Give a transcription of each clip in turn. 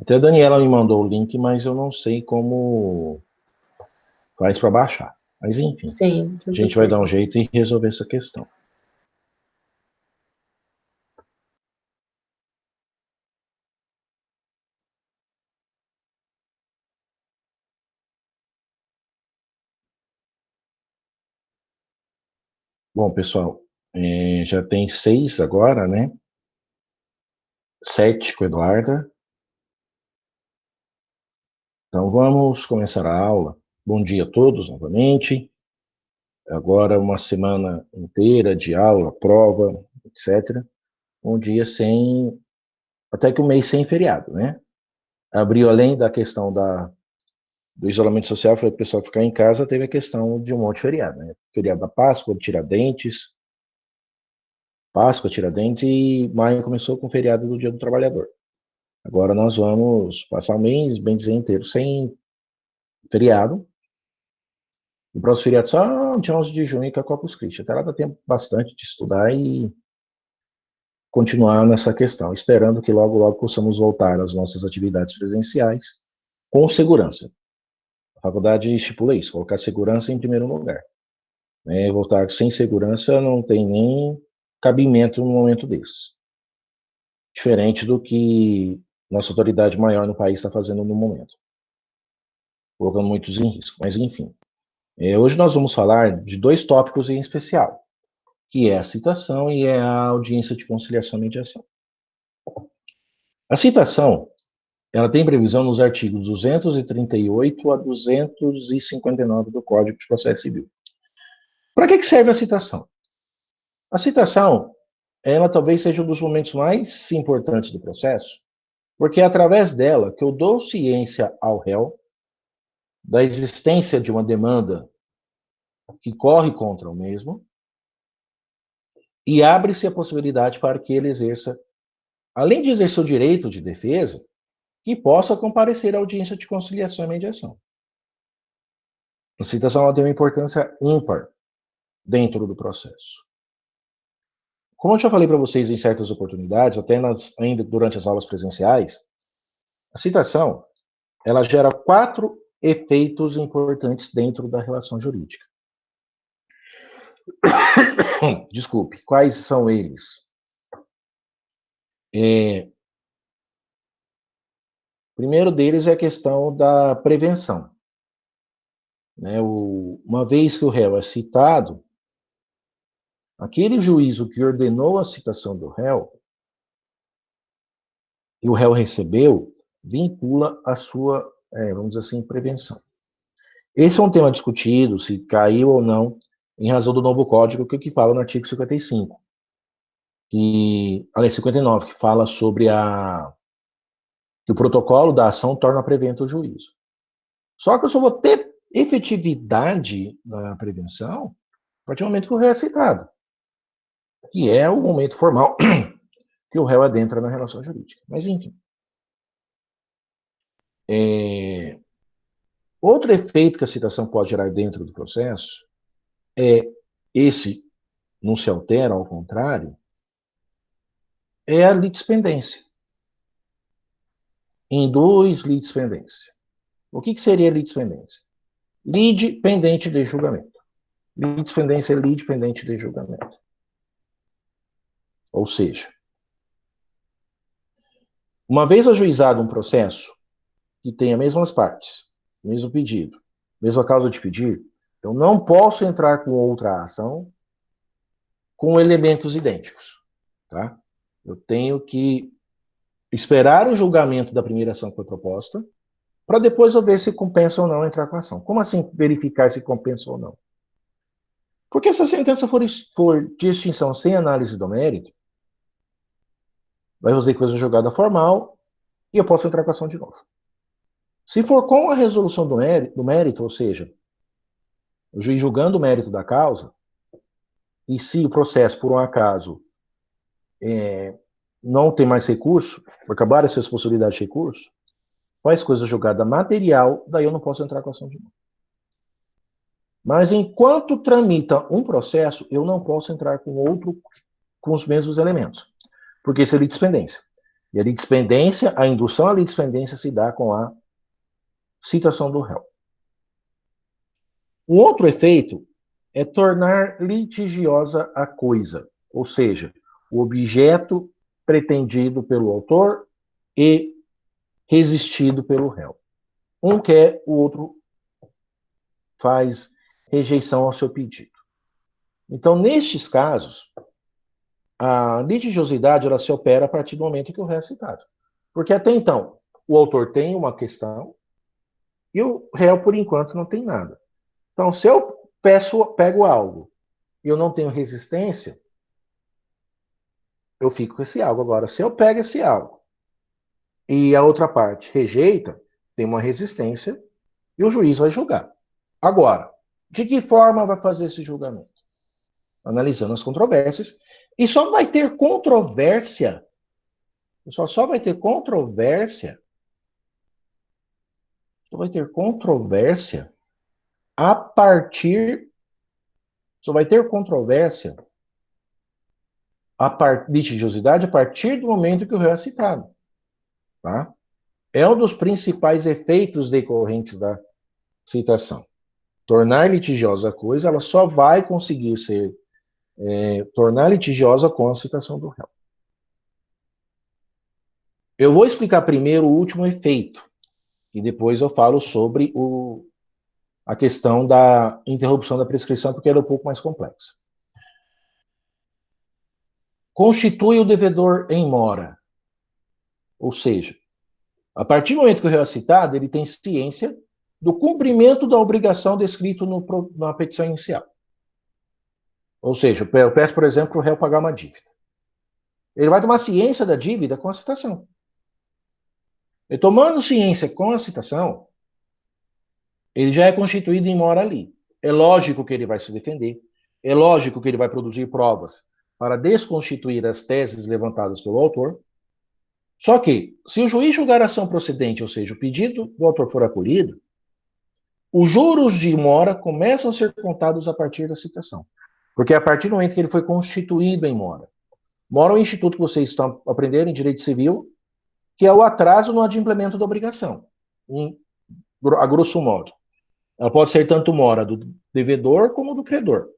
Até a Daniela me mandou o link, mas eu não sei como faz para baixar. Mas enfim, Sim, a tudo gente vai dar bem. um jeito em resolver essa questão. Bom, pessoal, já tem 6 agora, né? 7 com a Eduarda. Então vamos começar a aula. Bom dia a todos novamente. Agora uma semana inteira de aula, prova, etc. Um dia sem, até que um mês sem feriado, né? Abriu além da questão do isolamento social, foi o pessoal ficar em casa, teve a questão de um monte de feriado, né? Feriado da Páscoa, Tiradentes, e maio começou com o feriado do Dia do Trabalhador. Agora nós vamos passar o mês, bem dizer, inteiro sem feriado. O próximo feriado só dia 11 de junho, que é a Corpus Christi. Até lá dá tempo bastante de estudar e continuar nessa questão, esperando que logo, logo possamos voltar às nossas atividades presenciais com segurança. A faculdade estipula isso, colocar segurança em primeiro lugar. Voltar sem segurança não tem nem cabimento num momento desses. Diferente do que nossa autoridade maior no país está fazendo no momento, colocando muitos em risco. Mas, enfim, hoje nós vamos falar de 2 tópicos em especial, que é a citação e é a audiência de conciliação e mediação. A citação, ela tem previsão nos artigos 238 a 259 do Código de Processo Civil. Para que serve a citação? A citação, ela talvez seja um dos momentos mais importantes do processo, porque é através dela que eu dou ciência ao réu da existência de uma demanda que corre contra o mesmo e abre-se a possibilidade para que ele exerça, além de exercer o direito de defesa, que possa comparecer à audiência de conciliação e mediação. A citação ela tem uma importância ímpar dentro do processo. Como eu já falei para vocês em certas oportunidades, até ainda durante as aulas presenciais, a citação ela gera 4 efeitos importantes dentro da relação jurídica. Desculpe, quais são eles? O primeiro deles é a questão da prevenção. Uma vez que o réu é citado, aquele juízo que ordenou a citação do réu, e o réu recebeu, vincula a sua, vamos dizer assim, prevenção. Esse é um tema discutido, se caiu ou não, em razão do novo código, que fala no artigo 55, a lei 59, que fala sobre que o protocolo da ação torna prevento o juízo. Só que eu só vou ter efetividade na prevenção a partir do momento que o réu é citado, que é o momento formal que o réu adentra na relação jurídica. Mas, enfim. Outro efeito que a citação pode gerar dentro do processo esse não se altera, ao contrário, é a litispendência. Induz litispendência. O que seria litispendência? Lide pendente de julgamento. Litispendência é lide pendente de julgamento. Ou seja, uma vez ajuizado um processo que tenha mesmas partes, mesmo pedido, mesma causa de pedir, eu não posso entrar com outra ação com elementos idênticos. Tá? Eu tenho que esperar o julgamento da primeira ação que foi proposta, para depois eu ver se compensa ou não entrar com a ação. Como assim verificar se compensa ou não? Porque se a sentença for de extinção sem análise do mérito, vai fazer coisa jogada formal e eu posso entrar com a ação de novo. Se for com a resolução do mérito, ou seja, o juiz julgando o mérito da causa, e se o processo, por um acaso, não tem mais recurso, acabaram essas possibilidades de recurso, faz coisa jogada material, daí eu não posso entrar com a ação de novo. Mas enquanto tramita um processo, eu não posso entrar com outro com os mesmos elementos, porque isso é litispendência. E a litispendência, a indução à litispendência se dá com a citação do réu. Um outro efeito é tornar litigiosa a coisa, ou seja, o objeto pretendido pelo autor e resistido pelo réu. Um quer, o outro faz rejeição ao seu pedido. Então, nestes casos, a litigiosidade ela se opera a partir do momento que o réu é citado. Porque até então, o autor tem uma questão e o réu, por enquanto, não tem nada. Então, se eu pego algo e eu não tenho resistência, eu fico com esse algo. Agora, se eu pego esse algo e a outra parte rejeita, tem uma resistência e o juiz vai julgar. Agora, de que forma vai fazer esse julgamento? Analisando as controvérsias. E só vai ter controvérsia, só vai ter controvérsia, só vai ter controvérsia a partir, só vai ter controvérsia, litigiosidade a partir do momento que o réu é citado. Tá? É um dos principais efeitos decorrentes da citação. Tornar litigiosa a coisa, ela só vai conseguir ser tornar litigiosa com a citação do réu. Eu vou explicar primeiro o último efeito, e depois eu falo sobre a questão da interrupção da prescrição, porque ela é um pouco mais complexa. Constitui o devedor em mora, ou seja, a partir do momento que o réu é citado, ele tem ciência do cumprimento da obrigação descrito na petição inicial. Ou seja, eu peço, por exemplo, para o réu pagar uma dívida. Ele vai tomar ciência da dívida com a citação. E tomando ciência com a citação, ele já é constituído em mora ali. É lógico que ele vai se defender, é lógico que ele vai produzir provas para desconstituir as teses levantadas pelo autor. Só que, se o juiz julgar a ação procedente, ou seja, o pedido do autor for acolhido, os juros de mora começam a ser contados a partir da citação. Porque é a partir do momento que ele foi constituído em mora. Mora é um instituto que vocês estão aprendendo em direito civil, que é o atraso no adimplemento da obrigação, a grosso modo. Ela pode ser tanto mora do devedor como do credor.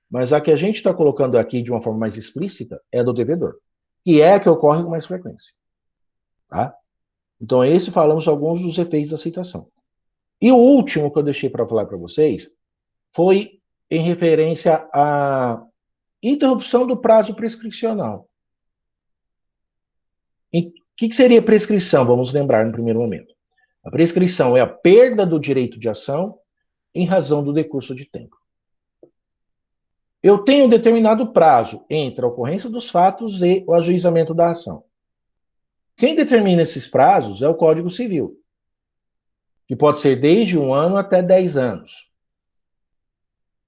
Mas a que a gente está colocando aqui de uma forma mais explícita é do devedor, que é a que ocorre com mais frequência. Tá? Então, esse falamos alguns dos efeitos da citação. E o último que eu deixei para falar para vocês foi em referência à interrupção do prazo prescricional. O que seria prescrição? Vamos lembrar no primeiro momento. A prescrição é a perda do direito de ação em razão do decurso de tempo. Eu tenho um determinado prazo entre a ocorrência dos fatos e o ajuizamento da ação. Quem determina esses prazos é o Código Civil, que pode ser desde 1 ano até 10 anos,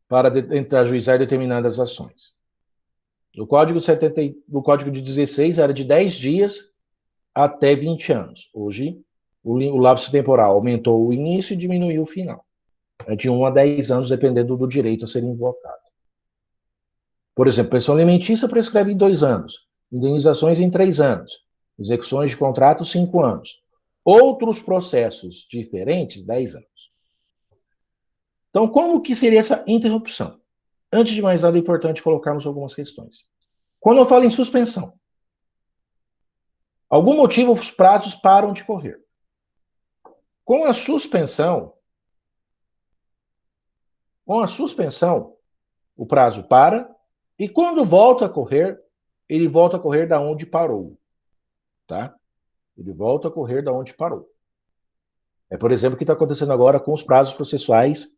para ajuizar determinadas ações. No Código de 16 era de 10 dias até 20 anos. Hoje, o lapso temporal aumentou o início e diminuiu o final. É de 1 a 10 anos, dependendo do direito a ser invocado. Por exemplo, pensão alimentícia prescreve em 2 anos, indenizações em 3 anos, execuções de contratos 5 anos. Outros processos diferentes, 10 anos. Então, como que seria essa interrupção? Antes de mais nada, é importante colocarmos algumas questões. Quando eu falo em suspensão, algum motivo os prazos param de correr. Com a suspensão, o prazo para, e quando volta a correr, ele volta a correr da onde parou. Tá? Ele volta a correr da onde parou. É, por exemplo, o que está acontecendo agora com os prazos processuais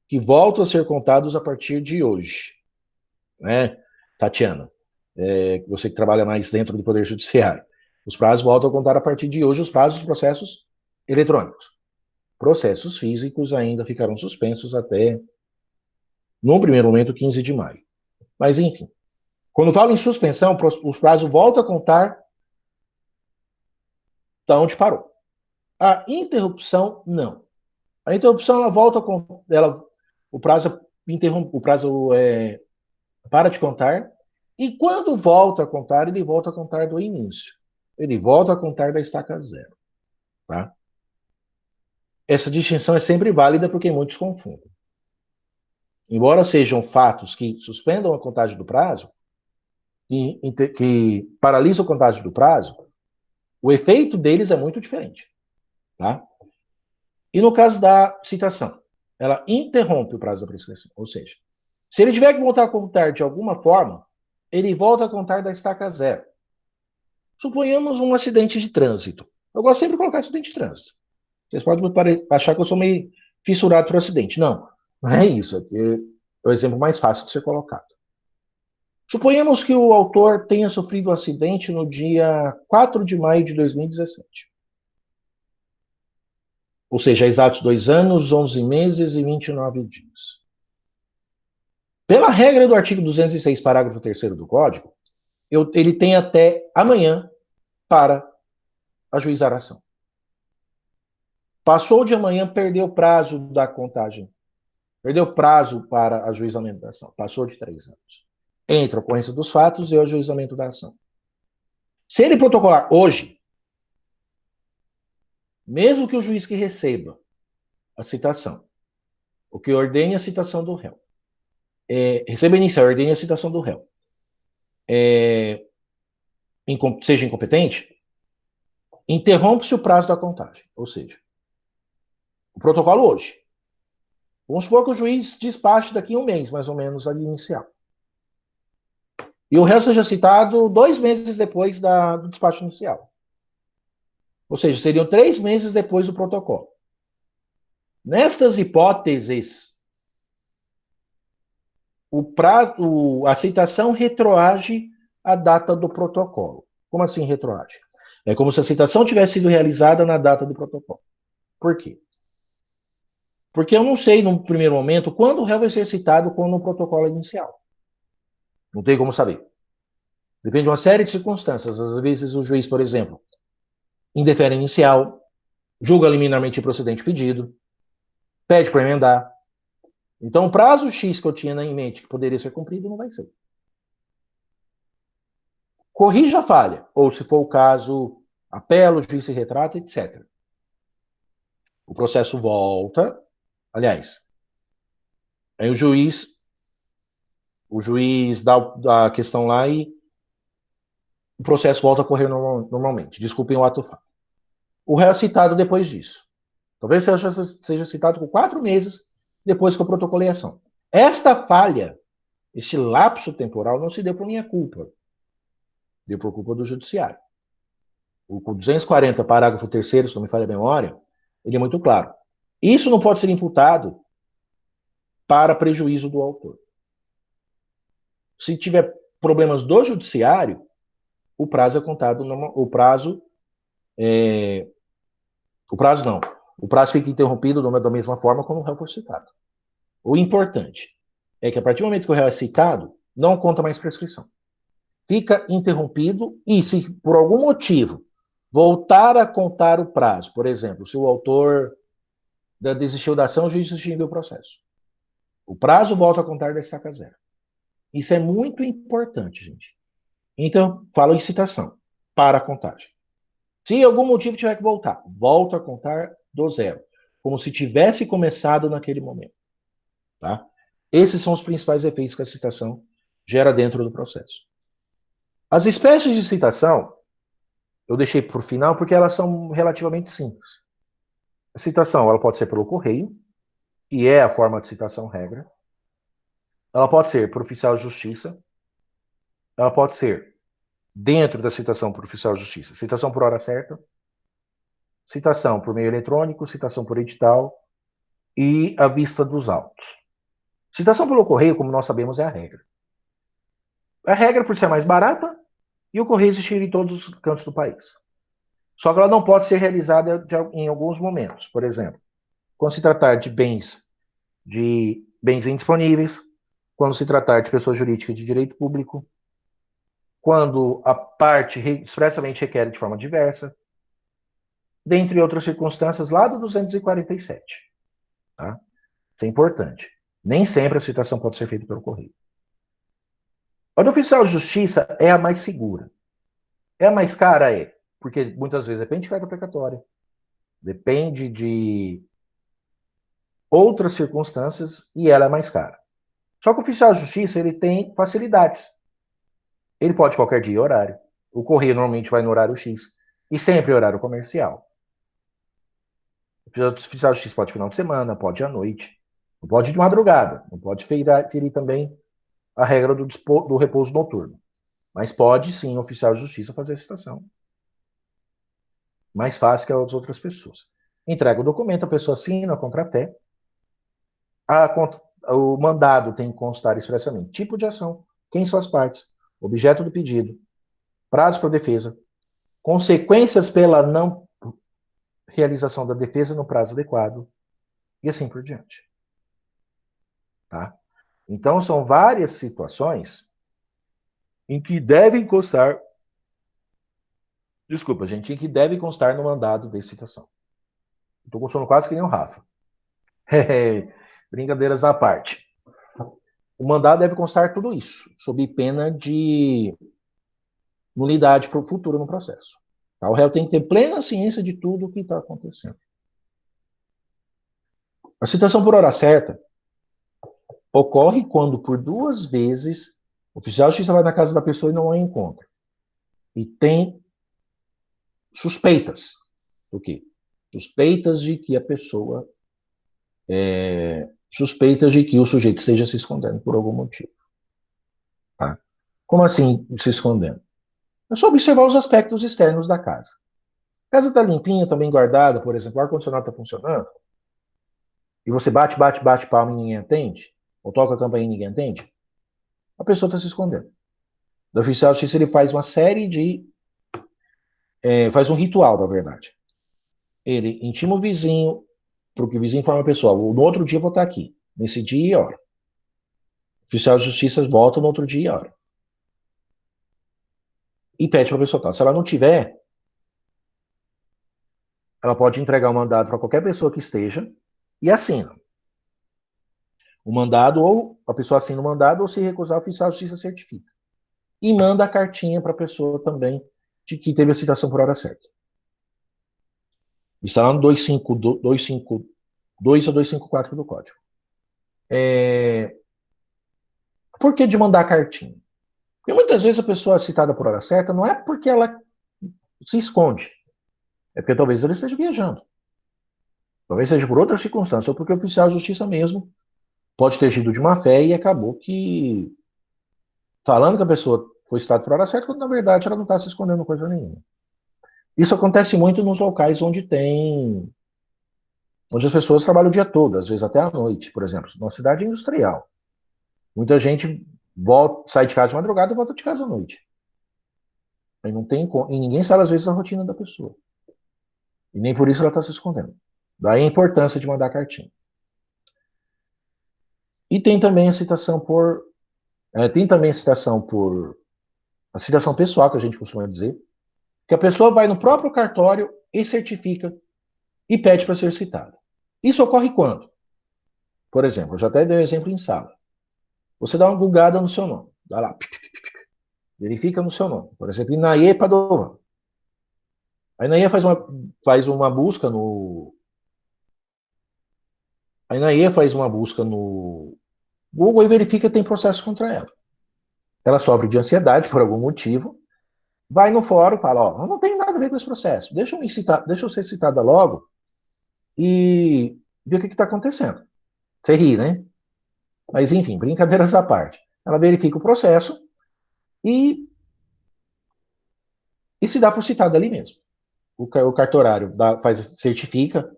que voltam a ser contados a partir de hoje. Né, Tatiana? Você que trabalha mais dentro do Poder Judiciário. Os prazos voltam a contar a partir de hoje os prazos dos processos eletrônicos. Processos físicos ainda ficarão suspensos até, no primeiro momento, 15 de maio. Mas, enfim, quando falo em suspensão, os prazos voltam a contar da onde parou. A interrupção, não. A interrupção, ela volta a o prazo para de contar, e quando volta a contar, ele volta a contar do início. ele volta a contar da estaca zero. Tá? Essa distinção é sempre válida porque muitos confundem. Embora sejam fatos que suspendam a contagem do prazo, que paralisam a contagem do prazo, o efeito deles é muito diferente. Tá? E no caso da citação, ela interrompe o prazo da prescrição. Ou seja, se ele tiver que voltar a contar de alguma forma, ele volta a contar da estaca zero. Suponhamos um acidente de trânsito. Eu gosto sempre de colocar acidente de trânsito. Vocês podem achar que eu sou meio fissurado por acidente. Não, não é isso. Aqui é o exemplo mais fácil de ser colocado. Suponhamos que o autor tenha sofrido um acidente no dia 4 de maio de 2017. Ou seja, exatos 2 anos, 11 meses e 29 dias. Pela regra do artigo 206, parágrafo 3º do Código, ele tem até amanhã para ajuizar a ação. Passou de amanhã, perdeu o prazo da contagem. Perdeu o prazo para ajuizamento da ação. Passou de 3 anos. Entre a ocorrência dos fatos e o ajuizamento da ação. Se ele protocolar hoje, mesmo que o juiz que receba a citação, o que ordene a citação do réu, receba inicial, ordene a citação do réu, seja incompetente, interrompe-se o prazo da contagem. Ou seja, o protocolo hoje. Vamos supor que o juiz despache daqui a um mês, mais ou menos, ali inicial. E o réu seja citado 2 meses depois do despacho inicial. Ou seja, seriam 3 meses depois do protocolo. Nestas hipóteses, a citação retroage à data do protocolo. Como assim retroage? É como se a citação tivesse sido realizada na data do protocolo. Por quê? Porque eu não sei, no primeiro momento, quando o réu vai ser citado no protocolo inicial. Não tem como saber. Depende de uma série de circunstâncias. Às vezes o juiz, por exemplo, indefere inicial, julga liminarmente improcedente o pedido, pede para emendar. Então, o prazo X que eu tinha em mente que poderia ser cumprido não vai ser. Corrija a falha, ou se for o caso, apela, o juiz se retrata, etc. O processo volta, aliás, aí o juiz dá a questão lá e o processo volta a correr normalmente. Desculpem o ato falho. O réu é citado depois disso. Talvez seja citado por 4 meses depois que eu protocolei a ação. Esta falha, este lapso temporal, não se deu por minha culpa. Deu por culpa do judiciário. O 240, parágrafo 3º, se não me falha a memória, ele é muito claro. Isso não pode ser imputado para prejuízo do autor. Se tiver problemas do judiciário, o prazo é contado, o prazo não. O prazo fica interrompido da mesma forma como o réu foi citado. O importante é que a partir do momento que o réu é citado, não conta mais prescrição. Fica interrompido e, se por algum motivo voltar a contar o prazo, por exemplo, se o autor desistiu da ação, o juiz extinguiu o processo. O prazo volta a contar da estaca zero. Isso é muito importante, gente. Então, falo em citação para a contagem. Se algum motivo tiver que voltar, volta a contar do zero, como se tivesse começado naquele momento. Tá? Esses são os principais efeitos que a citação gera dentro do processo. As espécies de citação, eu deixei por final porque elas são relativamente simples. A citação ela pode ser pelo correio, e é a forma de citação regra. Ela pode ser por oficial de justiça. Ela pode ser dentro da citação por oficial de justiça. Citação por hora certa. Citação por meio eletrônico, citação por edital e a vista dos autos. Citação pelo correio, como nós sabemos, é a regra. A regra por ser mais barata e o correio existir em todos os cantos do país. Só que ela não pode ser realizada em alguns momentos. Por exemplo, quando se tratar de bens indisponíveis, quando se tratar de pessoa jurídica de direito público, quando a parte expressamente requer de forma diversa, dentre outras circunstâncias, lá do 247. Tá? Isso é importante. Nem sempre a citação pode ser feita pelo correio. A do oficial de justiça é a mais segura. É a mais cara? É. porque muitas vezes depende de carta precatória, depende de outras circunstâncias e ela é mais cara. Só que o oficial de justiça ele tem facilidades. Ele pode qualquer dia e horário. O correio normalmente vai no horário X e sempre horário comercial. O oficial de justiça pode final de semana, pode à noite, não pode de madrugada, não pode ferir também a regra do repouso noturno. Mas pode sim o oficial de justiça fazer a citação. Mais fácil que as outras pessoas. Entrega o documento, a pessoa assina a contrafé. O mandado tem que constar expressamente tipo de ação, quem são as partes, objeto do pedido, prazo para defesa, consequências pela não realização da defesa no prazo adequado e assim por diante. Tá? Então, são várias situações em que devem constar, desculpa, gente, em que deve constar no mandado de citação. Estou com sono quase que nem o Rafa. Brincadeiras à parte. O mandado deve constar tudo isso, sob pena de nulidade futura no processo. Tá? O réu tem que ter plena ciência de tudo o que está acontecendo. A citação por hora certa ocorre quando, por 2 vezes, o oficial de justiça vai na casa da pessoa e não a encontra. E tem suspeitas. O quê? Suspeitas de que a pessoa. Suspeitas de que o sujeito esteja se escondendo por algum motivo. Tá? Como assim se escondendo? É só observar os aspectos externos da casa. A casa está limpinha, está bem guardada, por exemplo, o ar-condicionado está funcionando, e você bate palma e ninguém atende, ou toca a campainha e ninguém atende, a pessoa está se escondendo. O oficial de justiça ele faz uma série de. Faz um ritual, na verdade. Ele intima o vizinho, para que o vizinho informe a pessoa: no outro dia eu vou estar aqui, nesse dia e hora. O oficial de justiça volta no outro dia e hora. E pede para a pessoa estar. Se ela não tiver, ela pode entregar o mandado para qualquer pessoa que esteja e assina. O mandado, ou a pessoa assina o mandado, ou se recusar, o oficial de justiça certifica. E manda a cartinha para a pessoa também de que teve a citação por hora certa. Está lá no 252 a 254 do Código. Por que de mandar a cartinha? Porque muitas vezes a pessoa citada por hora certa não é porque ela se esconde. É porque talvez ela esteja viajando. Talvez seja por outra circunstância, ou porque o oficial de justiça mesmo pode ter agido de má fé e acabou que falando que a pessoa foi citada por hora certa, quando na verdade ela não está se escondendo coisa nenhuma. Isso acontece muito nos locais onde as pessoas trabalham o dia todo, às vezes até à noite, por exemplo, numa cidade industrial. Muita gente sai de casa de madrugada e volta de casa à noite. E, não tem, e ninguém sabe, às vezes, a rotina da pessoa. E nem por isso ela está se escondendo. Daí a importância de mandar cartinha. E tem também a citação por. Tem também a citação por. A citação pessoal, que a gente costuma dizer, que a pessoa vai no próprio cartório e certifica e pede para ser citada. Isso ocorre quando? Por exemplo, eu já até dei um exemplo em sala. Você dá uma bugada no seu nome. Dá lá. Verifica no seu nome. Por exemplo, Inaê Padovan. A Inaê faz uma busca no. A Inaê faz uma busca no Google e verifica que tem processo contra ela. Ela sofre de ansiedade por algum motivo, vai no fórum e fala: Ó, não tem nada a ver com esse processo. Deixa eu ser citada logo e ver o que está acontecendo. Você ri, né? Mas enfim, brincadeiras à parte. Ela verifica o processo e, se dá por citada ali mesmo. O cartorário certifica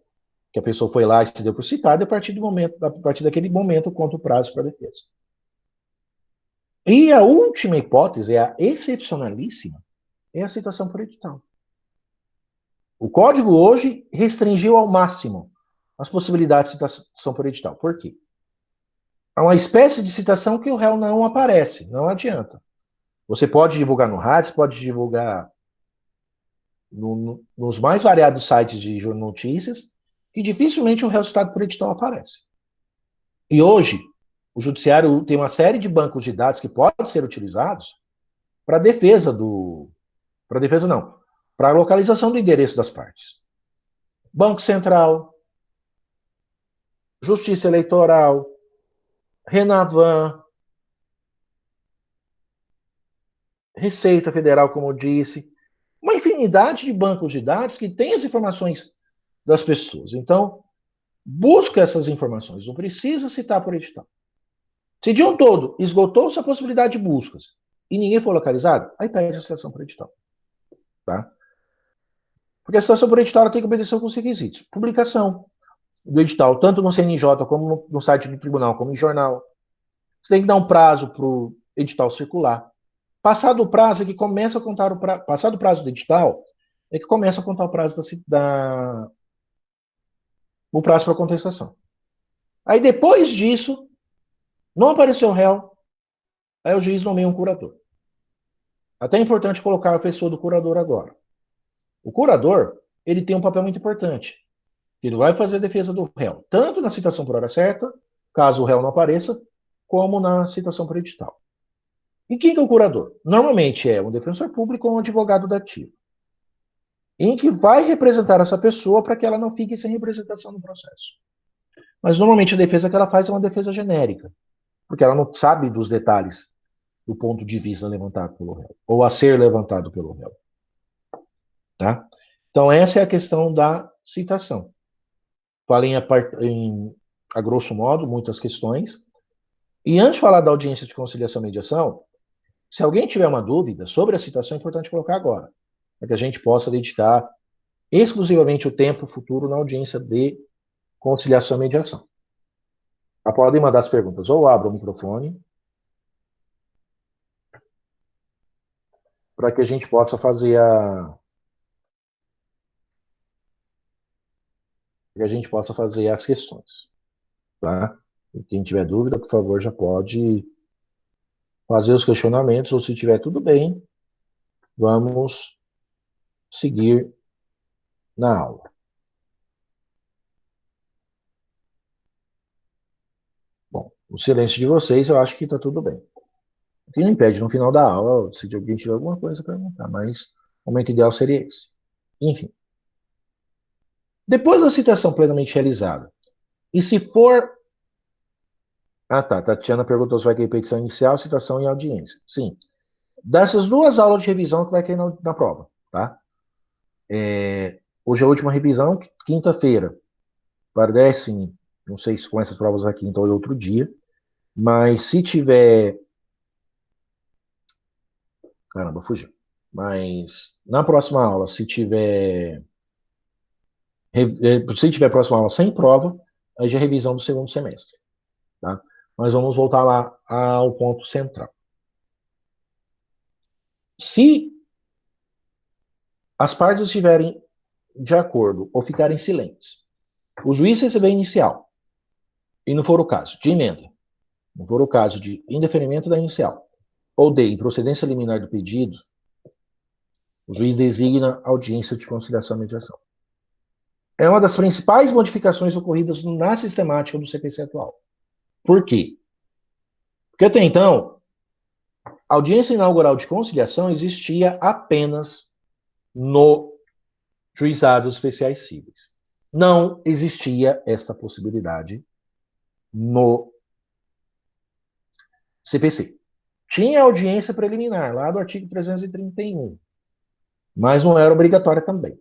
que a pessoa foi lá e se deu por citada, e a partir daquele momento, conta o prazo para a defesa. E a última hipótese, a excepcionalíssima, é a citação por edital. O código hoje restringiu ao máximo as possibilidades de citação por edital. Por quê? Há uma espécie de citação que o réu não aparece, não adianta. Você pode divulgar no rádio, você pode divulgar nos mais variados sites de notícias, que dificilmente o réu citado por edital aparece. E hoje, o judiciário tem uma série de bancos de dados que podem ser utilizados para defesa do. Para defesa não. para a localização do endereço das partes. Banco Central, Justiça Eleitoral, Renavan, Receita Federal, como eu disse, uma infinidade de bancos de dados que têm as informações das pessoas. Então, busca essas informações, não precisa citar por edital. Se de um todo esgotou-se a possibilidade de buscas e ninguém foi localizado, aí pede a citação por edital. Tá? Porque a citação por edital tem que obedecer alguns requisitos. Publicação do edital, tanto no CNJ como no site do tribunal, como em jornal. Você tem que dar um prazo para o edital circular. Passado o prazo é que começa a contar o prazo. Passado o prazo do edital, é que começa a contar o prazo o prazo para contestação. Aí depois disso, não apareceu o réu, aí o juiz nomeia um curador. Até é importante colocar a pessoa do curador agora. O curador, ele tem um papel muito importante. Ele vai fazer a defesa do réu, tanto na citação por hora certa, caso o réu não apareça, como na citação por edital. E quem que é o curador? Normalmente é um defensor público ou um advogado dativo, em que vai representar essa pessoa para que ela não fique sem representação no processo. Mas normalmente a defesa que ela faz é uma defesa genérica, porque ela não sabe dos detalhes do ponto de vista levantado pelo réu, ou a ser levantado pelo réu. Tá? Então essa é a questão da citação. Falei a grosso modo muitas questões. E antes de falar da audiência de conciliação e mediação, se alguém tiver uma dúvida sobre a citação, é importante colocar agora, para que a gente possa dedicar exclusivamente o tempo futuro na audiência de conciliação e mediação. Podem mandar as perguntas, ou abra o microfone, para que a gente possa fazer as questões. Tá? E quem tiver dúvida, por favor, já pode fazer os questionamentos, ou se tiver tudo bem, vamos seguir na aula. Bom, o silêncio de vocês, eu acho que está tudo bem. O que não impede, no final da aula, se alguém tiver alguma coisa a perguntar, mas o momento ideal seria esse. Enfim. Depois da citação plenamente realizada, e se for... tá. Tatiana perguntou se vai cair petição inicial, citação e audiência. Sim. Dessas duas aulas de revisão que vai cair na prova, tá? Hoje é a última revisão, quinta-feira. Parecem, não sei se com essas provas aqui, então é outro dia. Mas se tiver... Caramba, fugiu. Mas na próxima aula, se tiver próxima aula sem prova, aí já é revisão do segundo semestre. Tá? Mas vamos voltar lá ao ponto central. Se as partes estiverem de acordo ou ficarem silentes, o juiz receber inicial, e não for o caso de emenda, não for o caso de indeferimento da inicial, ou de improcedência liminar do pedido, o juiz designa audiência de conciliação e mediação. É uma das principais modificações ocorridas na sistemática do CPC atual. Por quê? Porque até então, a audiência inaugural de conciliação existia apenas no juizados especiais cíveis. Não existia esta possibilidade no CPC. Tinha audiência preliminar, lá do artigo 331, mas não era obrigatória também.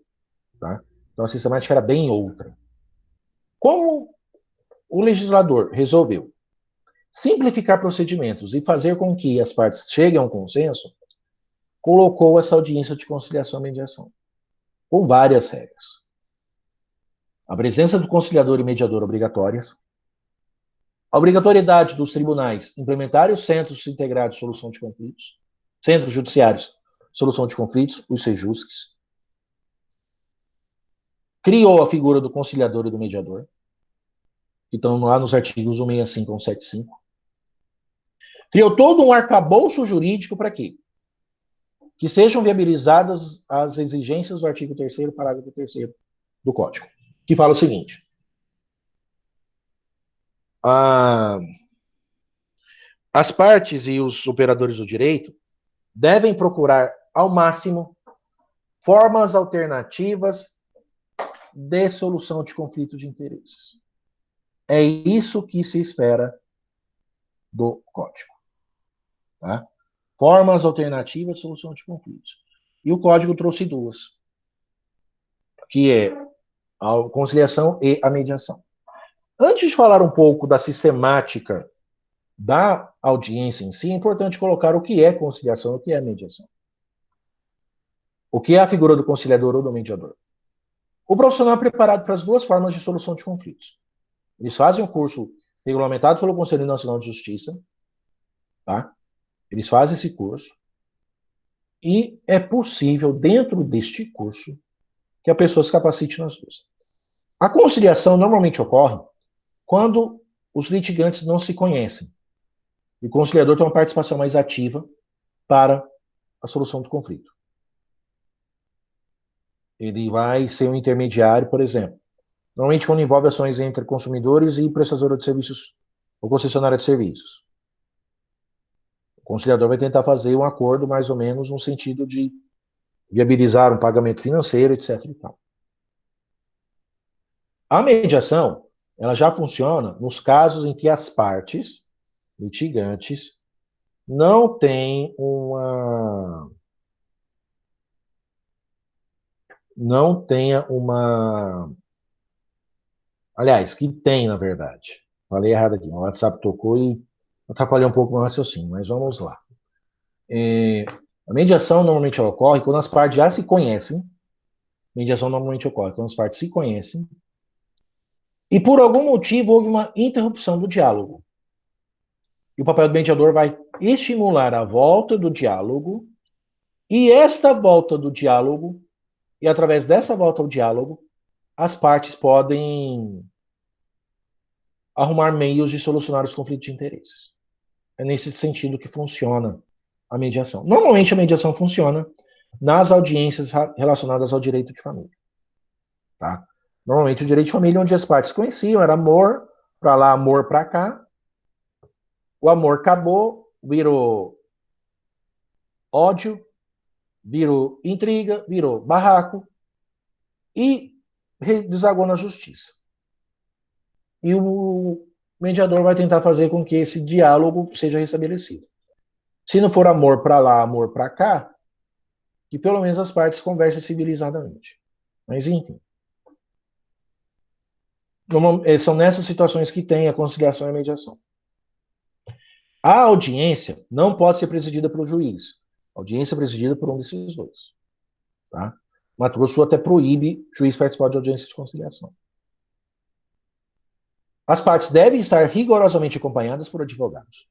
Tá? Então a sistemática era bem outra. Como o legislador resolveu simplificar procedimentos e fazer com que as partes cheguem a um consenso, colocou essa audiência de conciliação e mediação, com várias regras. A presença do conciliador e mediador obrigatórias, a obrigatoriedade dos tribunais implementarem os centros integrados de solução de conflitos, centros judiciários de solução de conflitos, os CEJUSCs, criou a figura do conciliador e do mediador, que estão lá nos artigos 165 e 175. Criou todo um arcabouço jurídico para quê? Que sejam viabilizadas as exigências do artigo 3º, parágrafo 3º do Código, que fala o seguinte: as partes e os operadores do direito devem procurar, ao máximo, Formas alternativas de solução de conflitos de interesses. É isso que se espera do código. Tá? Formas alternativas de solução de conflitos. E o código trouxe duas, que é a conciliação e a mediação. Antes de falar um pouco da sistemática da audiência em si, é importante colocar o que é conciliação e o que é mediação. O que é a figura do conciliador ou do mediador? O profissional é preparado para as duas formas de solução de conflitos. Eles fazem um curso regulamentado pelo Conselho Nacional de Justiça, tá? Eles fazem esse curso e é possível, dentro deste curso, que a pessoa se capacite nas duas. A conciliação normalmente ocorre quando os litigantes não se conhecem. E o conciliador tem uma participação mais ativa para a solução do conflito. Ele vai ser um intermediário, por exemplo. Normalmente quando envolve ações entre consumidores e prestadora de serviços ou concessionária de serviços. O conciliador vai tentar fazer um acordo mais ou menos no sentido de viabilizar um pagamento financeiro, etc. E tal. A mediação, ela já funciona nos casos em que as partes litigantes não têm uma aliás, que tem, na verdade. Falei errado aqui. O WhatsApp tocou e atrapalhou um pouco o meu raciocínio, mas vamos lá. A mediação normalmente ocorre quando as partes já se conhecem. Mediação normalmente ocorre quando as partes se conhecem e por algum motivo houve uma interrupção do diálogo. E o papel do mediador vai estimular a volta do diálogo e esta volta do diálogo, e através dessa volta ao diálogo, as partes podem arrumar meios de solucionar os conflitos de interesses. É nesse sentido que funciona a mediação. Normalmente a mediação funciona nas audiências relacionadas ao direito de família. Tá? Normalmente o direito de família, onde as partes conheciam, era amor para lá, amor para cá. O amor acabou, virou ódio, virou intriga, virou barraco e desagou na justiça. E o mediador vai tentar fazer com que esse diálogo seja restabelecido. Se não for amor para lá, amor para cá, que pelo menos as partes conversem civilizadamente. Mas enfim. São nessas situações que tem a conciliação e a mediação. A audiência não pode ser presidida pelo juiz. A audiência é presidida por um desses dois. Tá? Mato Grosso até proíbe o juiz participar de audiência de conciliação. As partes devem estar rigorosamente acompanhadas por advogados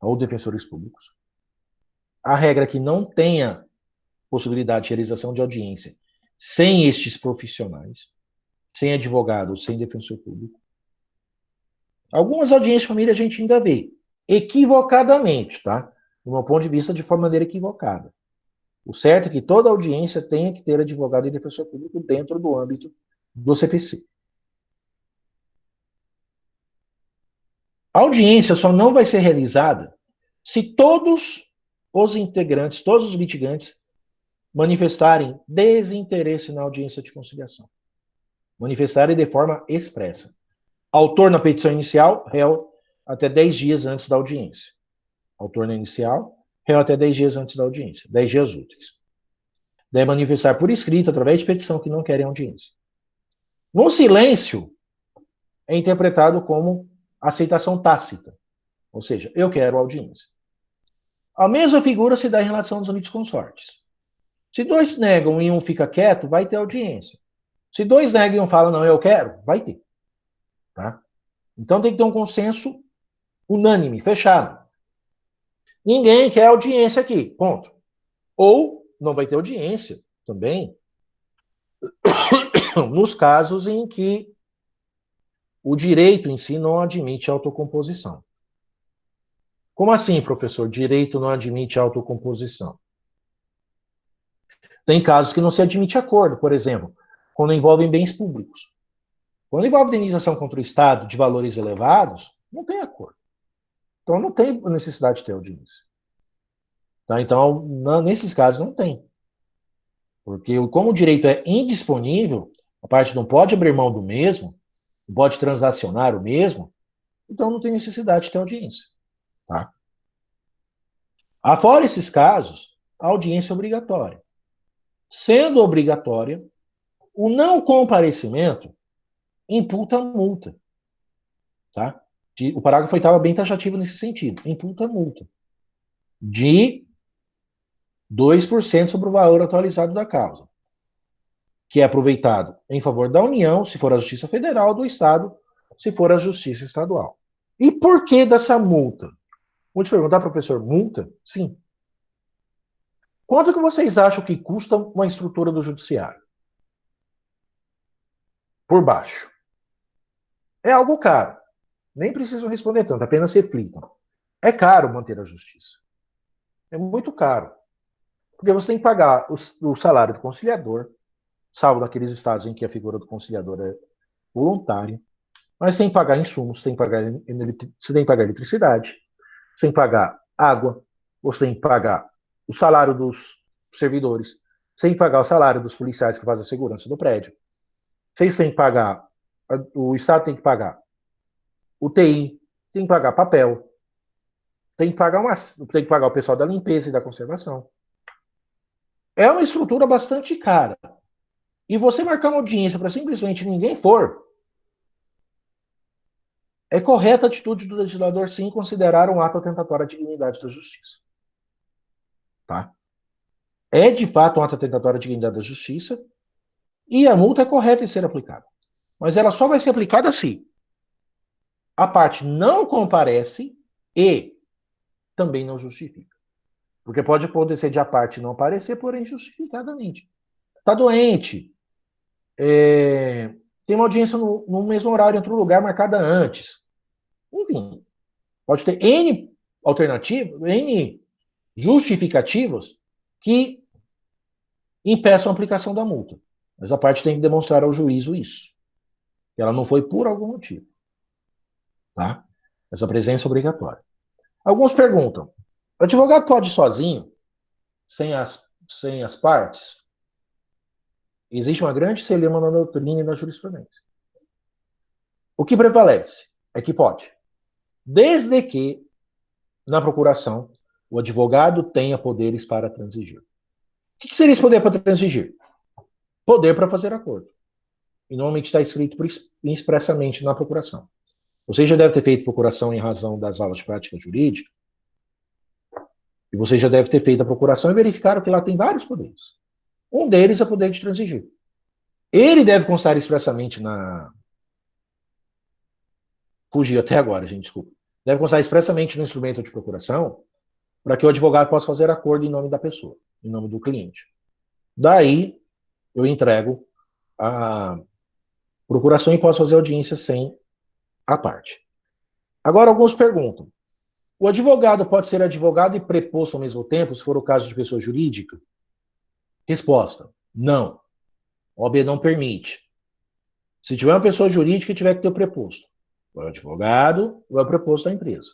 ou defensores públicos. A regra é que não tenha possibilidade de realização de audiência sem estes profissionais, sem advogado, sem defensor público. Algumas audiências de família a gente ainda vê, equivocadamente, tá? Do meu ponto de vista, de maneira equivocada. O certo é que toda audiência tenha que ter advogado e defensor público dentro do âmbito do CPC. A audiência só não vai ser realizada se todos os integrantes, todos os litigantes, manifestarem desinteresse na audiência de conciliação. Manifestarem de forma expressa. Autor na petição inicial, réu até 10 dias antes da audiência. Autor na inicial, réu até 10 dias antes da audiência. 10 dias úteis. Deve manifestar por escrito, através de petição, que não querem audiência. No silêncio, é interpretado como aceitação tácita. Ou seja, eu quero audiência. A mesma figura se dá em relação aos litisconsortes. Se dois negam e um fica quieto, vai ter audiência. Se dois negam e um fala, não, eu quero, vai ter. Tá? Então tem que ter um consenso unânime, fechado. Ninguém quer audiência aqui, ponto. Ou não vai ter audiência também nos casos em que o direito em si não admite autocomposição. Como assim, professor? Direito não admite autocomposição. Tem casos que não se admite acordo, por exemplo, quando envolvem bens públicos. Quando envolve indenização contra o Estado de valores elevados, não tem acordo. Então não tem necessidade de ter audiência. Tá? Então, nesses casos, não tem. Porque como o direito é indisponível, a parte não pode abrir mão do mesmo, não pode transacionar o mesmo, então não tem necessidade de ter audiência. Tá? Afora esses casos, a audiência é obrigatória. Sendo obrigatória, o não comparecimento imputa multa. Tá? O parágrafo 8 estava bem taxativo nesse sentido. Imputa multa de 2% sobre o valor atualizado da causa, que é aproveitado em favor da União, se for a Justiça Federal, do Estado, se for a Justiça Estadual. E por que dessa multa? Vou te perguntar, professor, multa? Sim. Quanto que vocês acham que custa uma estrutura do judiciário? Por baixo. É algo caro. Nem preciso responder tanto, apenas reflitam. É caro manter a justiça. É muito caro. Porque você tem que pagar o salário do conciliador, salvo naqueles estados em que a figura do conciliador é voluntária. Mas tem que pagar insumos, você tem que pagar eletricidade, você tem que pagar água, você tem que pagar o salário dos servidores, você tem que pagar o salário dos policiais que fazem a segurança do prédio. Vocês têm que pagar, o Estado tem que pagar UTI, tem que pagar papel, tem que pagar o pessoal da limpeza e da conservação. É uma estrutura bastante cara. E você marcar uma audiência para simplesmente ninguém for, é correta a atitude do legislador, sim, considerar um ato atentatório à dignidade da justiça. Tá? É, de fato, um ato atentatório à dignidade da justiça e a multa é correta em ser aplicada. Mas ela só vai ser aplicada se a parte não comparece e também não justifica. Porque pode acontecer de a parte não aparecer, porém justificadamente. Está doente, tem uma audiência no mesmo horário, em outro lugar, marcada antes. Enfim, pode ter N alternativas, N justificativas que impeçam a aplicação da multa. Mas a parte tem que demonstrar ao juízo isso. Que ela não foi por algum motivo. Tá? Essa presença é obrigatória. Alguns perguntam: o advogado pode ir sozinho, sem as partes? Existe uma grande celema na doutrina e na jurisprudência. O que prevalece é que pode, desde que, na procuração, o advogado tenha poderes para transigir. O que seria esse poder para transigir? Poder para fazer acordo. E normalmente está escrito expressamente na procuração. Você já deve ter feito procuração em razão das aulas de prática jurídica, e você já deve ter feito a procuração e verificaram que lá tem vários poderes. Um deles é o poder de transigir. Ele deve constar expressamente na. Fugiu até agora, gente, desculpa. Deve constar expressamente no instrumento de procuração para que o advogado possa fazer acordo em nome da pessoa, em nome do cliente. Daí, eu entrego a procuração e posso fazer audiência sem a parte. Agora, alguns perguntam: o advogado pode ser advogado e preposto ao mesmo tempo, se for o caso de pessoa jurídica? Resposta: não. O OAB não permite. Se tiver uma pessoa jurídica, tiver que ter o preposto. Ou é o advogado ou é o preposto da empresa.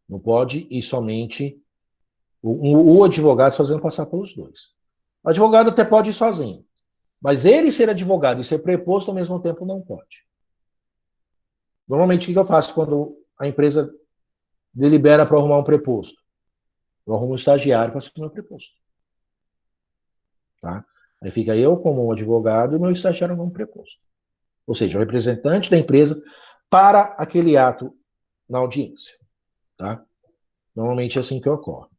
Não pode ir somente o advogado fazendo passar pelos dois. O advogado até pode ir sozinho, mas ele ser advogado e ser preposto ao mesmo tempo não pode. Normalmente, o que eu faço quando a empresa delibera para arrumar um preposto? Eu arrumo um estagiário para ser meu preposto. Tá? Aí fica eu como um advogado e meu estagiário como preposto. Ou seja, o representante da empresa para aquele ato na audiência. Tá? Normalmente é assim que ocorre.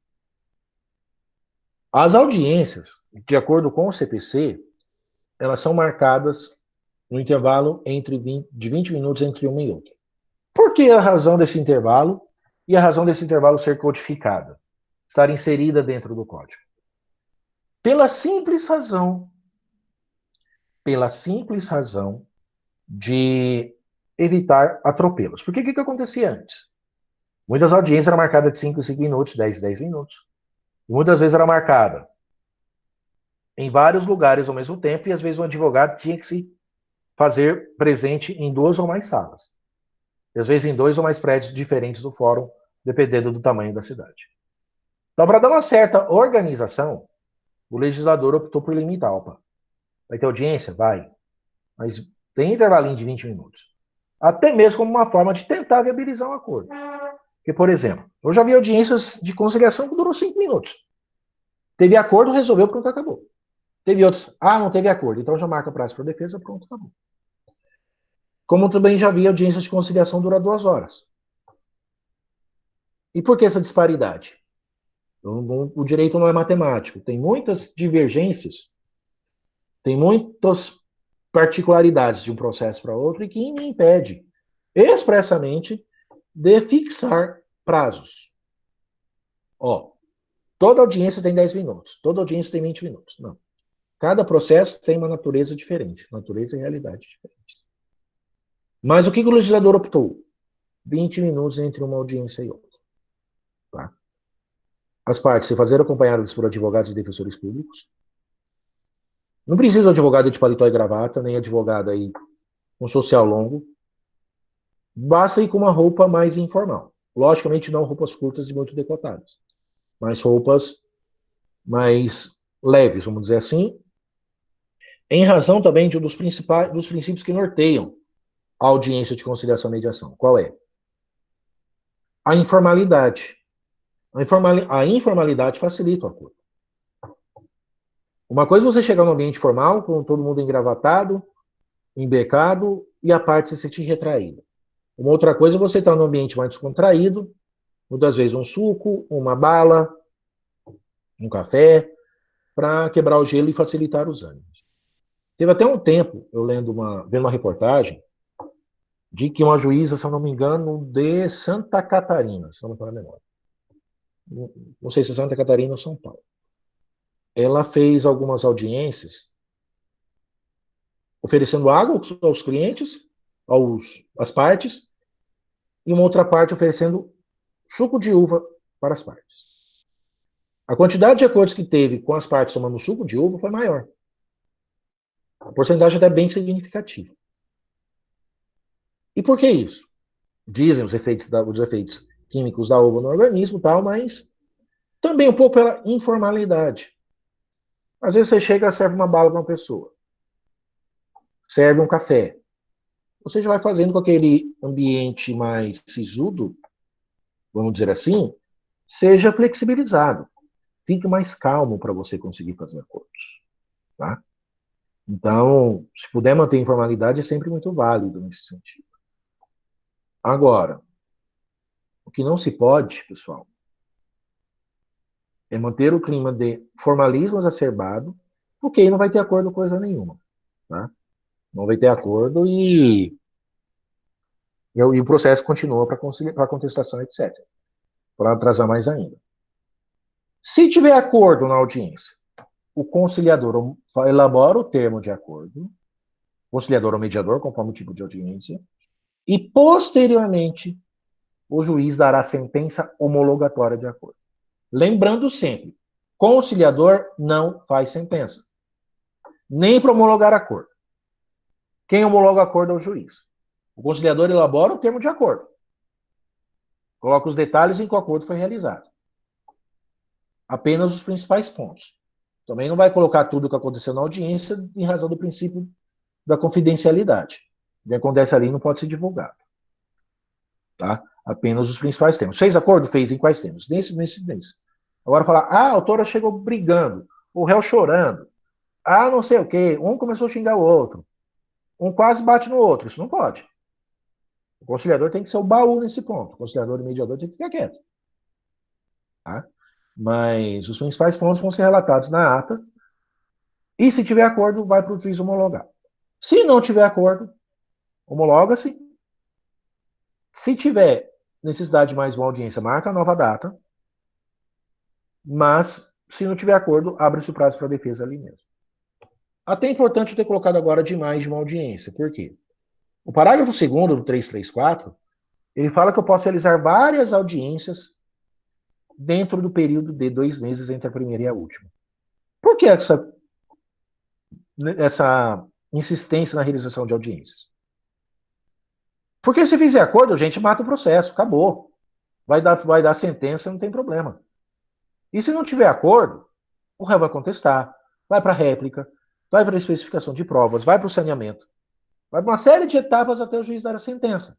As audiências, de acordo com o CPC, elas são marcadas no intervalo de 20 minutos entre uma e outra. Por que a razão desse intervalo e a razão desse intervalo ser codificada? Estar inserida dentro do código. Pela simples razão de evitar atropelos. Porque o que acontecia antes? Muitas audiências eram marcadas de 5 em 5 minutos, 10 em 10 minutos. E muitas vezes era marcada em vários lugares ao mesmo tempo, e às vezes o advogado tinha que se fazer presente em 2 ou mais salas. E às vezes em 2 ou mais prédios diferentes do fórum, dependendo do tamanho da cidade. Então, para dar uma certa organização, O legislador optou por limitar. Opa, vai ter audiência? Vai. Mas tem intervalinho de 20 minutos. Até mesmo como uma forma de tentar viabilizar um acordo. Porque, por exemplo, eu já vi audiências de conciliação que durou 5 minutos. Teve acordo, resolveu, pronto, acabou. Teve outros, não teve acordo, então já marca prazo para defesa, pronto, acabou. Como também já vi audiências de conciliação durar 2 horas. E por que essa disparidade? O direito não é matemático, tem muitas divergências, tem muitas particularidades de um processo para outro e que me impede expressamente de fixar prazos. Toda audiência tem 10 minutos, toda audiência tem 20 minutos. Não. Cada processo tem uma natureza diferente, natureza e realidade diferentes. Mas o que o legislador optou? 20 minutos entre uma audiência e outra. Tá? As partes se fazerem acompanhadas por advogados e defensores públicos. Não precisa advogado de paletó e gravata, nem advogado aí com social longo. Basta ir com uma roupa mais informal. Logicamente, não roupas curtas e muito decotadas, mas roupas mais leves, vamos dizer assim, em razão também de um dos princípios que norteiam a audiência de conciliação e mediação. Qual é? A informalidade. A informalidade facilita o acordo. Uma coisa é você chegar num ambiente formal, com todo mundo engravatado, embecado, e a parte se sentir retraída. Uma outra coisa é você estar num ambiente mais descontraído, muitas vezes um suco, uma bala, um café, para quebrar o gelo e facilitar os ânimos. Teve até um tempo, eu vendo uma reportagem, de que uma juíza, se eu não me engano, de Santa Catarina, se não me engano a memória. Não sei se é Santa Catarina ou São Paulo. Ela fez algumas audiências oferecendo água aos clientes, às partes, e uma outra parte oferecendo suco de uva para as partes. A quantidade de acordos que teve com as partes tomando suco de uva foi maior. A porcentagem até bem significativa. E por que isso? Dizem os efeitos químicos da uva no organismo, tal, mas também um pouco pela informalidade. Às vezes você chega e serve uma bala para uma pessoa, serve um café. Você já vai fazendo com aquele ambiente mais sisudo, vamos dizer assim, seja flexibilizado. Fique mais calmo para você conseguir fazer acordos. Tá? Então, se puder manter a informalidade, é sempre muito válido nesse sentido. Agora, o que não se pode, pessoal, é manter o clima de formalismo exacerbado, porque aí não vai ter acordo coisa nenhuma. Tá? Não vai ter acordo e o processo continua para contestação, etc. Para atrasar mais ainda. Se tiver acordo na audiência, o conciliador elabora o termo de acordo, conciliador ou mediador, conforme o tipo de audiência, e posteriormente o juiz dará sentença homologatória de acordo. Lembrando sempre, conciliador não faz sentença, nem para homologar acordo. Quem homologa acordo é o juiz. O conciliador elabora o termo de acordo, coloca os detalhes em que o acordo foi realizado. Apenas os principais pontos. Também não vai colocar tudo o que aconteceu na audiência em razão do princípio da confidencialidade. O que acontece ali não pode ser divulgado. Tá? Apenas os principais temas. Fez acordo? Fez em quais temas? Nesse. Agora falar, a autora chegou brigando, o réu chorando, não sei o quê, um começou a xingar o outro, um quase bate no outro. Isso não pode. O conciliador tem que ser o baú nesse ponto. O conciliador e o mediador tem que ficar quieto. Tá? Mas os principais pontos vão ser relatados na ata. E se tiver acordo, vai para o juiz homologar. Se não tiver acordo, homologa-se. Se tiver necessidade de mais uma audiência, marca a nova data. Mas, se não tiver acordo, abre-se o prazo para a defesa ali mesmo. Até é importante ter colocado agora de mais de uma audiência. Por quê? O parágrafo 2º do 334, ele fala que eu posso realizar várias audiências dentro do período de 2 meses entre a primeira e a última. Por que essa insistência na realização de audiências? Porque se fizer acordo, a gente mata o processo, acabou. Vai dar sentença, não tem problema. E se não tiver acordo, o réu vai contestar, vai para a réplica, vai para a especificação de provas, vai para o saneamento, vai para uma série de etapas até o juiz dar a sentença.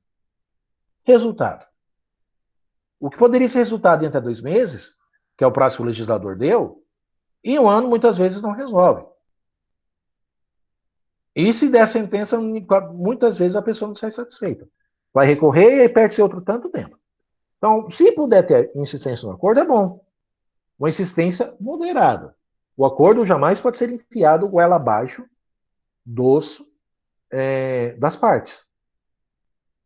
Resultado. O que poderia ser resultado em até 2 meses, que é o prazo que o legislador deu, em um ano muitas vezes não resolve. E se der sentença, muitas vezes a pessoa não sai satisfeita. Vai recorrer e perde-se outro tanto tempo. Então, se puder ter insistência no acordo, é bom. Uma insistência moderada. O acordo jamais pode ser enfiado goela abaixo das partes.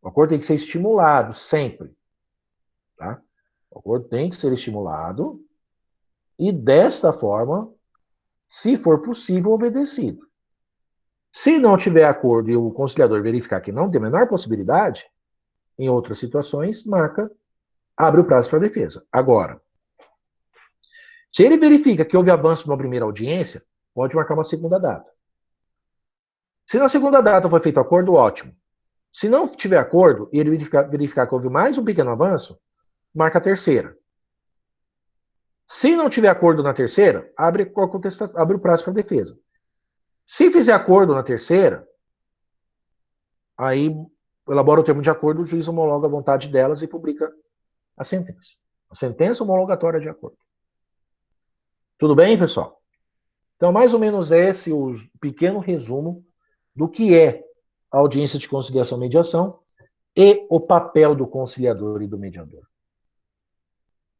O acordo tem que ser estimulado sempre. Tá? O acordo tem que ser estimulado e, desta forma, se for possível, obedecido. Se não tiver acordo e o conciliador verificar que não tem a menor possibilidade, em outras situações, abre o prazo para a defesa. Agora, se ele verifica que houve avanço numa primeira audiência, pode marcar uma segunda data. Se na segunda data foi feito acordo, ótimo. Se não tiver acordo e ele verificar que houve mais um pequeno avanço, marca a terceira. Se não tiver acordo na terceira, abre o prazo para a defesa. Se fizer acordo na terceira, aí elabora o termo de acordo, o juiz homologa a vontade delas e publica a sentença. A sentença homologatória de acordo. Tudo bem, pessoal? Então, mais ou menos esse o pequeno resumo do que é a audiência de conciliação e mediação e o papel do conciliador e do mediador.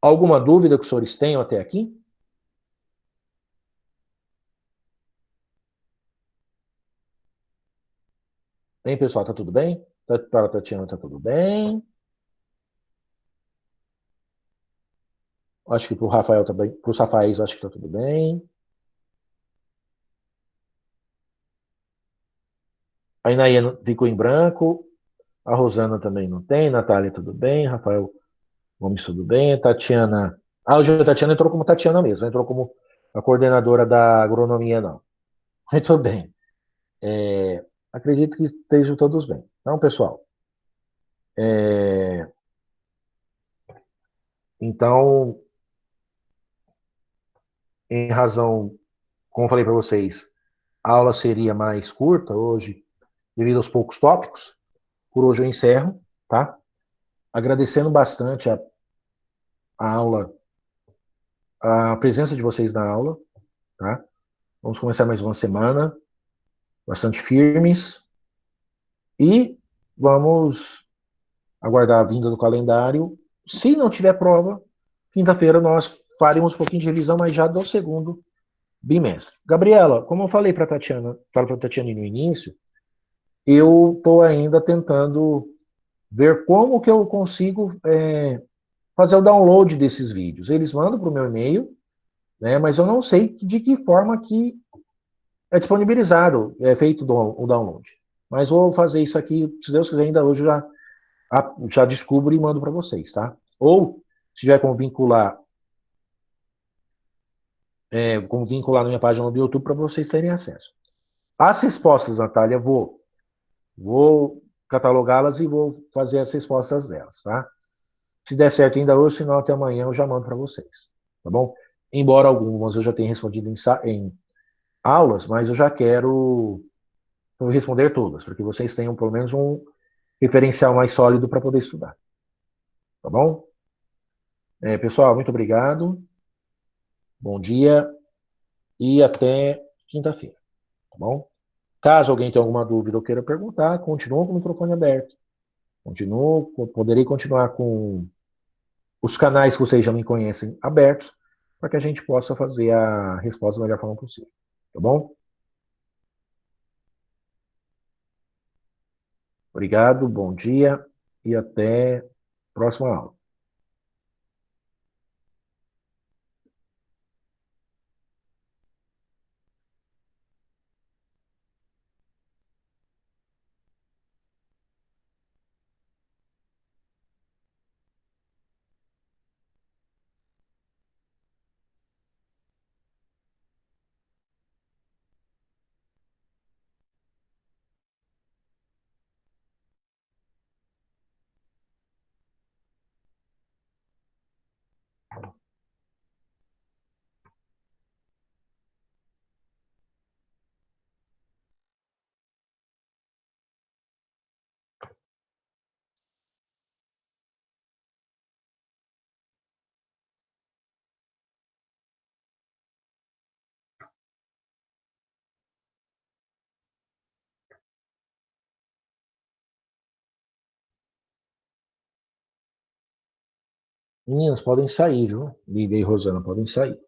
Alguma dúvida que os senhores tenham até aqui? Tem, pessoal? Tá tudo bem? Para a Tatiana, tá tudo bem? Acho que para o Rafael também, para os Rafaéis, acho que tá tudo bem. A Inaia ficou em branco. A Rosana também não tem. Natália, tudo bem. Rafael Gomes, tudo bem. Tatiana. Ah, hoje a Tatiana entrou como Tatiana mesmo. Não entrou como a coordenadora da agronomia, não. Muito bem. Acredito que estejam todos bem. Então, pessoal, é, então, em razão, como eu falei para vocês, a aula seria mais curta hoje, devido aos poucos tópicos. Por hoje eu encerro, tá? Agradecendo bastante a aula, a presença de vocês na aula, tá? Vamos começar mais uma semana, bastante firmes, e vamos aguardar a vinda do calendário. Se não tiver prova, quinta-feira nós faremos um pouquinho de revisão, mas já do segundo bimestre. Gabriela, como eu falei para a Tatiana, no início, eu estou ainda tentando ver como que eu consigo fazer o download desses vídeos. Eles mandam para o meu e-mail, né, mas eu não sei de que forma que é disponibilizado, é feito o download. Mas vou fazer isso aqui, se Deus quiser, ainda hoje já descubro e mando para vocês, tá? Ou, se tiver como vincular na minha página do YouTube para vocês terem acesso. As respostas, Natália, vou catalogá-las e vou fazer as respostas delas, tá? Se der certo ainda hoje, senão até amanhã eu já mando para vocês, tá bom? Embora algumas eu já tenha respondido em aulas, mas eu já quero responder todas, para que vocês tenham pelo menos um referencial mais sólido para poder estudar, tá bom? Pessoal, muito obrigado, bom dia e até quinta-feira, tá bom? Caso alguém tenha alguma dúvida ou queira perguntar, continuo com o microfone aberto. Poderei continuar com os canais que vocês já me conhecem abertos, para que a gente possa fazer a resposta da melhor forma possível. Tá bom? Obrigado, bom dia e até a próxima aula. Meninas, podem sair, viu? Lívia e Rosana, podem sair.